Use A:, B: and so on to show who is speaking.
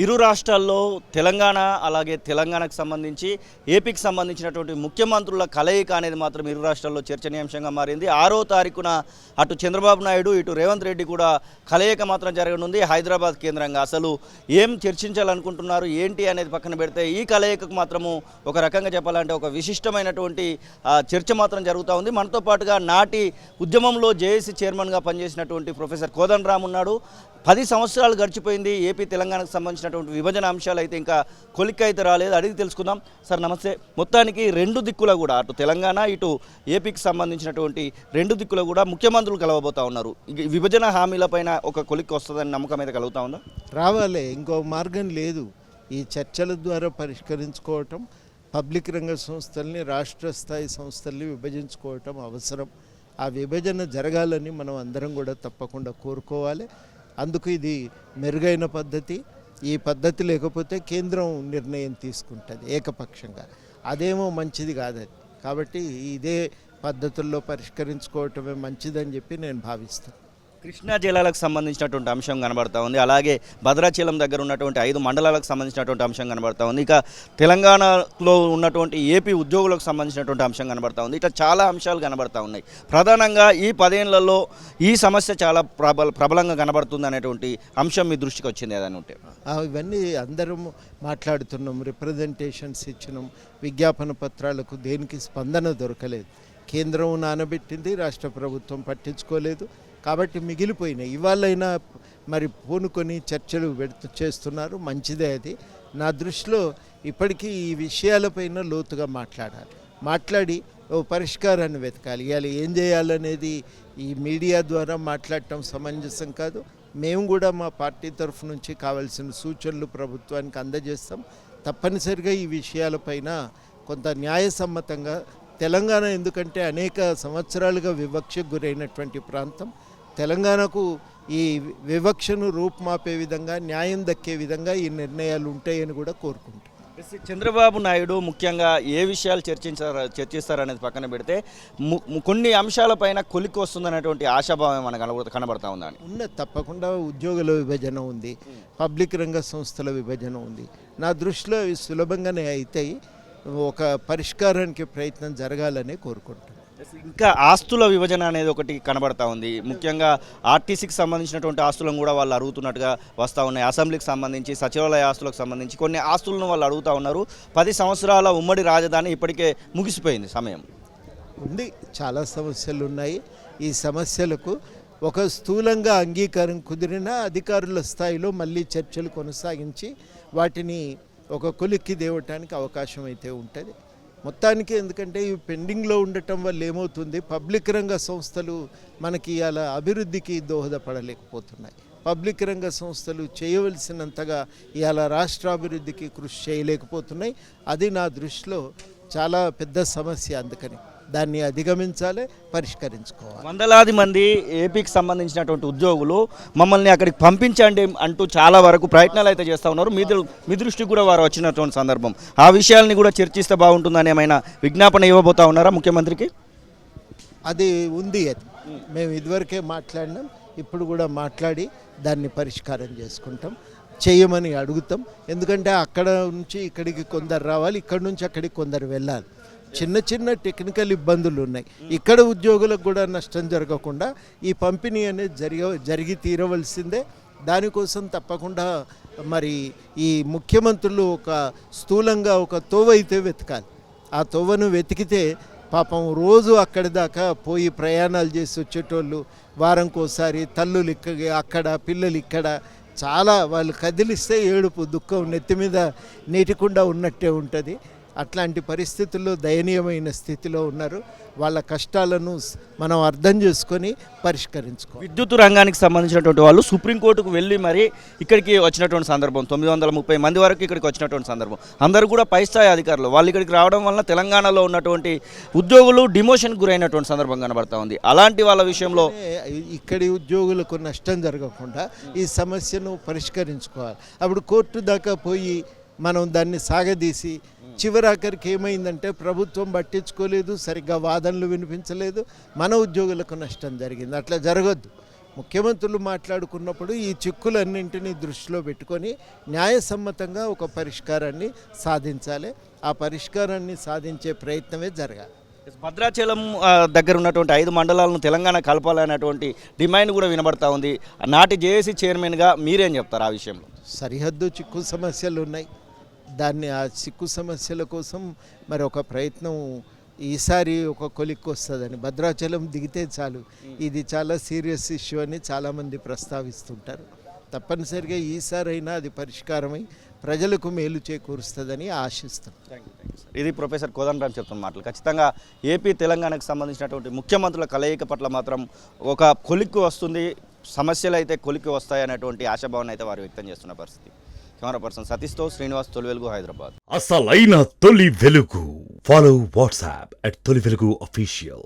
A: ఇరు రాష్ట్రాల్లో తెలంగాణ అలాగే తెలంగాణకు సంబంధించి ఏపీకి సంబంధించినటువంటి ముఖ్యమంత్రుల కలయిక అనేది మాత్రం ఇరు రాష్ట్రాల్లో చర్చనీయాంశంగా మారింది. 6వ తారీఖున అటు చంద్రబాబు నాయుడు ఇటు రేవంత్ రెడ్డి కూడా కలయిక మాత్రం జరగనుంది హైదరాబాద్ కేంద్రంగా. అసలు ఏం చర్చించాలనుకుంటున్నారు ఏంటి అనేది పక్కన పెడితే ఈ కలయికకు మాత్రము ఒక రకంగా చెప్పాలంటే ఒక విశిష్టమైనటువంటి చర్చ మాత్రం జరుగుతూ ఉంది. మనతో పాటుగా నాటి ఉద్యమంలో జేఏసీ చైర్మన్గా పనిచేసినటువంటి ప్రొఫెసర్ కోదండరామ్ ఉన్నాడు. 10 సంవత్సరాలు గడిచిపోయింది. ఏపీ తెలంగాణకు సంబంధించినటువంటి విభజన అంశాలు అయితే ఇంకా కొలిక్కి అయితే రాలేదు. అడిగి తెలుసుకుందాం. సార్ నమస్తే. మొత్తానికి రెండు దిక్కుల కూడా అటు తెలంగాణ ఇటు ఏపీకి సంబంధించినటువంటి రెండు దిక్కుల కూడా ముఖ్యమంత్రులు కలవబోతా ఉన్నారు. విభజన హామీలపైన ఒక కొలిక్కి వస్తుందని నమ్మకం అయితే కలుగుతా ఉందా?
B: రావాలి, ఇంకో మార్గం లేదు. ఈ చర్చల ద్వారా పరిష్కరించుకోవటం, పబ్లిక్ రంగ సంస్థల్ని రాష్ట్ర స్థాయి సంస్థల్ని విభజించుకోవటం అవసరం. ఆ విభజన జరగాలని మనం అందరం కూడా తప్పకుండా కోరుకోవాలి. అందుకు ఇది మెరుగైన పద్ధతి. ఈ పద్ధతి లేకపోతే కేంద్రం నిర్ణయం తీసుకుంటుంది ఏకపక్షంగా, అదేమో మంచిది కాదు. కాబట్టి ఇదే పద్ధతుల్లో పరిష్కరించుకోవటమే మంచిదని చెప్పి నేను భావిస్తాను.
A: కృష్ణా జిల్లాలకు సంబంధించినటువంటి అంశం కనబడతా ఉంది. అలాగే భద్రాచలం దగ్గర ఉన్నటువంటి 5 మండలాలకు సంబంధించినటువంటి అంశం కనబడతా ఉంది. ఇక తెలంగాణలో ఉన్నటువంటి ఏపీ ఉద్యోగులకు సంబంధించినటువంటి అంశం కనబడతా ఉంది. ఇట్లా చాలా అంశాలు కనబడతా ఉన్నాయి. ప్రధానంగా ఈ 10 ఏళ్లలో ఈ సమస్య చాలా ప్రబలంగా కనబడుతుంది అనేటువంటి అంశం మీ దృష్టికి వచ్చింది ఏదైనా ఉంటే?
B: ఇవన్నీ అందరం మాట్లాడుతున్నాం, రిప్రజెంటేషన్స్ ఇచ్చినాం, విజ్ఞాపన పత్రాలకు దేనికి స్పందన దొరకలేదు. కేంద్రం నానబెట్టింది, రాష్ట్ర ప్రభుత్వం పట్టించుకోలేదు. కాబట్టి మిగిలిపోయినాయి. ఇవాళైనా మరి పూనుకొని చర్చలు చేస్తున్నారు, మంచిదే. అది నా దృష్టిలో ఇప్పటికీ ఈ విషయాలపైన లోతుగా మాట్లాడి ఓ పరిష్కారాన్ని వెతకాలి. ఇవాళ ఏం చేయాలనేది ఈ మీడియా ద్వారా మాట్లాడటం సమంజసం కాదు. మేము కూడా మా పార్టీ తరఫు నుంచి కావాల్సిన సూచనలు ప్రభుత్వానికి అందజేస్తాం. తప్పనిసరిగా ఈ విషయాలపైన కొంత న్యాయసమ్మతంగా తెలంగాణ, ఎందుకంటే అనేక సంవత్సరాలుగా వివక్షకు గురైనటువంటి ప్రాంతం, తెలంగాణకు ఈ వివక్షను రూపుమాపే విధంగా, న్యాయం దక్కే విధంగా ఈ నిర్ణయాలు ఉంటాయని కూడా కోరుకుంటాం.
A: చంద్రబాబు నాయుడు ముఖ్యంగా ఏ విషయాలు చర్చిస్తారనేది పక్కన పెడితే కొన్ని అంశాలపైన కొలిక్కి వస్తుందనేటువంటి ఆశాభావం మనకు కనబడతా ఉందని
B: తప్పకుండా ఉద్యోగుల విభజన ఉంది, పబ్లిక్ రంగ సంస్థల విభజన ఉంది. నా దృష్టిలో ఇవి సులభంగానే అవుతాయి. ఒక పరిష్కారానికి ప్రయత్నం జరగాలని కోరుకుంటున్నాను.
A: ఇంకా ఆస్తుల విభజన అనేది ఒకటి కనబడతా ఉంది. ముఖ్యంగా ఆర్టీసీకి సంబంధించినటువంటి ఆస్తులను కూడా వాళ్ళు అడుగుతున్నట్టుగా వస్తూ ఉన్నాయి. అసెంబ్లీకి సంబంధించి, సచివాలయ ఆస్తులకు సంబంధించి కొన్ని ఆస్తులను వాళ్ళు అడుగుతూ ఉన్నారు. 10 సంవత్సరాల ఉమ్మడి రాజధాని ఇప్పటికే ముగిసిపోయింది, సమయం
B: ఉంది. చాలా సమస్యలు ఉన్నాయి. ఈ సమస్యలకు ఒక స్థూలంగా అంగీకారం కుదిరినా అధికారుల స్థాయిలో మళ్ళీ చర్చలు కొనసాగించి వాటిని ఒక కొలిక్కి దేవటానికి అవకాశం అయితే ఉంటుంది మొత్తానికి. ఎందుకంటే ఇవి పెండింగ్లో ఉండటం వల్ల ఏమవుతుంది, పబ్లిక్ రంగ సంస్థలు మనకి అలా అభివృద్ధికి దోహదపడలేకపోతున్నాయి. పబ్లిక్ రంగ సంస్థలు చేయవలసినంతగా ఇవాళ రాష్ట్రాభివృద్ధికి కృషి చేయలేకపోతున్నాయి. అది నా దృష్టిలో చాలా పెద్ద సమస్య. అందుకని దాన్ని అధిగమించాలి, పరిష్కరించుకోవాలి.
A: వందలాది మంది ఏపీకి సంబంధించినటువంటి ఉద్యోగులు మమ్మల్ని అక్కడికి పంపించండి అంటూ చాలా వరకు ప్రయత్నాలు అయితే చేస్తూ ఉన్నారు. మీ దృష్టికి కూడా వారు వచ్చినటువంటి సందర్భం, ఆ విషయాల్ని కూడా చర్చిస్తే బాగుంటుందని ఏమైనా విజ్ఞాపన ఇవ్వబోతా ఉన్నారా ముఖ్యమంత్రికి?
B: అది ఉంది. అది మేము ఇదివరకే మాట్లాడినాం, ఇప్పుడు కూడా మాట్లాడి దాన్ని పరిష్కారం చేసుకుంటాం, చేయమని అడుగుతాం. ఎందుకంటే అక్కడ నుంచి ఇక్కడికి కొందరు రావాలి, ఇక్కడ నుంచి అక్కడికి కొందరు వెళ్ళాలి. చిన్న టెక్నికల్ ఇబ్బందులు ఉన్నాయి. ఇక్కడ ఉద్యోగులకు కూడా నష్టం జరగకుండా ఈ పంపిణీ అనేది జరిగి తీరవలసిందే. దానికోసం తప్పకుండా మరి ఈ ముఖ్యమంత్రులు ఒక స్థూలంగా ఒక తోవ అయితే వెతకాలి. ఆ తోవను వెతికితే పాపం రోజు అక్కడి దాకా పోయి ప్రయాణాలు చేసి వచ్చేటోళ్ళు, వారంకోసారి తల్లులు అక్కడ, పిల్లలు ఇక్కడ, చాలా వాళ్ళు కదిలిస్తే ఏడుపు, దుఃఖం, నెత్తి మీద నీటికుండా ఉన్నట్టే ఉంటుంది. అట్లాంటి పరిస్థితుల్లో దయనీయమైన స్థితిలో ఉన్నారు. వాళ్ళ కష్టాలను మనం అర్థం చేసుకొని పరిష్కరించుకో.
A: విద్యుత్ రంగానికి సంబంధించినటువంటి వాళ్ళు సుప్రీంకోర్టుకు వెళ్ళి మరి ఇక్కడికి వచ్చినటువంటి సందర్భం, 930 మంది వరకు ఇక్కడికి వచ్చినటువంటి సందర్భం. అందరూ కూడా పై స్థాయి అధికారులు. వాళ్ళు ఇక్కడికి రావడం వల్ల తెలంగాణలో ఉన్నటువంటి ఉద్యోగులు డిమోషన్కి గురైనటువంటి సందర్భం కనబడతా ఉంది. అలాంటి వాళ్ళ విషయంలో
B: ఇక్కడి ఉద్యోగులకు నష్టం జరగకుండా ఈ సమస్యను పరిష్కరించుకోవాలి. అప్పుడు కోర్టు దాకా పోయి మనం దాన్ని సాగదీసి చివరాఖరికి ఏమైందంటే ప్రభుత్వం పట్టించుకోలేదు, సరిగ్గా వాదనలు వినిపించలేదు, మన ఉద్యోగులకు నష్టం జరిగింది. అట్లా జరగద్దు. ముఖ్యమంత్రులు మాట్లాడుకున్నప్పుడు ఈ చిక్కులన్నింటినీ దృష్టిలో పెట్టుకొని న్యాయసమ్మతంగా ఒక పరిష్కారాన్ని సాధించాలి. ఆ పరిష్కారాన్ని సాధించే ప్రయత్నమే జరగాలి.
A: భద్రాచలం దగ్గర ఉన్నటువంటి 5 మండలాలను తెలంగాణ కలపాలనేటువంటి డిమాండ్ కూడా వినబడతా ఉంది. నాటి జేఏసీ చైర్మన్గా మీరేం చెప్తారు ఆ విషయంలో?
B: సరిహద్దు చిక్కు సమస్యలు ఉన్నాయి. దాన్ని ఆ చిక్కు సమస్యల కోసం మరి ఒక ప్రయత్నం ఈసారి ఒక కొలిక్కి వస్తుందని. భద్రాచలం దిగితే చాలు, ఇది చాలా సీరియస్ ఇష్యూ అని చాలామంది ప్రస్తావిస్తుంటారు. తప్పనిసరిగా ఈసారైనా అది పరిష్కారమై ప్రజలకు మేలు చేకూరుస్తుందని ఆశిస్తాం.
A: ఇది ప్రొఫెసర్ కోదండరామ్ చెప్తున్న మాటలు. ఖచ్చితంగా ఏపీ తెలంగాణకు సంబంధించినటువంటి ముఖ్యమంత్రుల కలయిక పట్ల మాత్రం ఒక కొలిక్కి వస్తుంది, సమస్యలు అయితే కొలిక్కి వస్తాయనేటువంటి ఆశాభావాన్ని అయితే వారు వ్యక్తం చేస్తున్న పరిస్థితి. కెమెరా పర్సన్ సతీష్తో శ్రీనివాస్, తొలి వెలుగు, హైదరాబాద్.
C: అసలైన తొలి వెలుగు. ఫాలో వాట్సాప్ @తొలి వెలుగు అఫీషియల్.